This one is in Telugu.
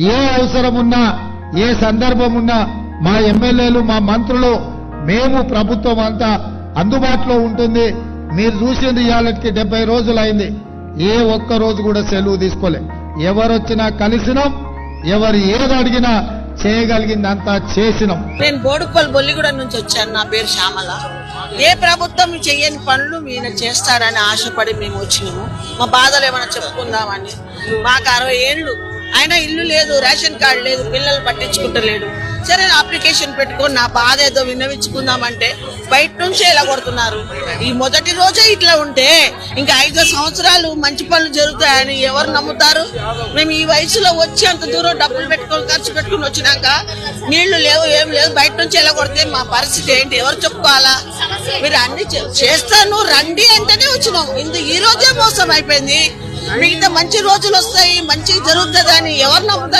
ఏ అవసరం ఉన్నా ఏ సందర్భం ఉన్నా మా ఎమ్మెల్యేలు మా మంత్రులు మేము ప్రభుత్వం అంతా అందుబాటులో ఉంటుంది. మీరు చూసింది ఇవాళకి 70 రోజులైంది. ఏ ఒక్క రోజు కూడా సెలవు తీసుకోలే. ఎవరొచ్చినా కలిసినాం, ఎవరు ఏది అడిగినా చేయగలిగిందంతా చేసినాం. నేను బోడుపల్లి బొల్లిగూడ నుంచి వచ్చాను. నా పేరు శ్యామల. ఏ ప్రభుత్వం చేయని పనులు ఈయన చేస్తారని ఆశపడి మేము వచ్చినాము. మా బాధలు ఏమైనా చెప్పుకుందామని. మాకు 60 ఏళ్ళు ఆయన ఇల్లు లేదు, రేషన్ కార్డు లేదు, పిల్లలు పట్టించుకుంటలేడు. సరే అప్లికేషన్ పెట్టుకొని నా బాధ ఏదో విన్నవించుకుందామంటే బయట నుంచే ఇలా కొడుతున్నారు. ఈ మొదటి రోజే ఇట్లా ఉంటే ఇంకా 5 సంవత్సరాలు మంచి పనులు జరుగుతాయని ఎవరు నమ్ముతారు? మేము ఈ వయసులో వచ్చి అంత దూరం డబ్బులు పెట్టుకొని ఖర్చు పెట్టుకుని వచ్చినాక నీళ్లు లేవు, ఏం లేదు, బయట నుంచి ఎలా కొడితే మా పరిస్థితి ఏంటి? ఎవరు చెప్పుకోవాలా? మీరు అన్ని చేస్తాను రండి అంటేనే వచ్చినాం. ఈ రోజే మోసం అయిపోయింది. మిగతా మంచి రోజులు వస్తాయి, మంచి జరుగుతుంది అని ఎవరు నమ్ముతారు?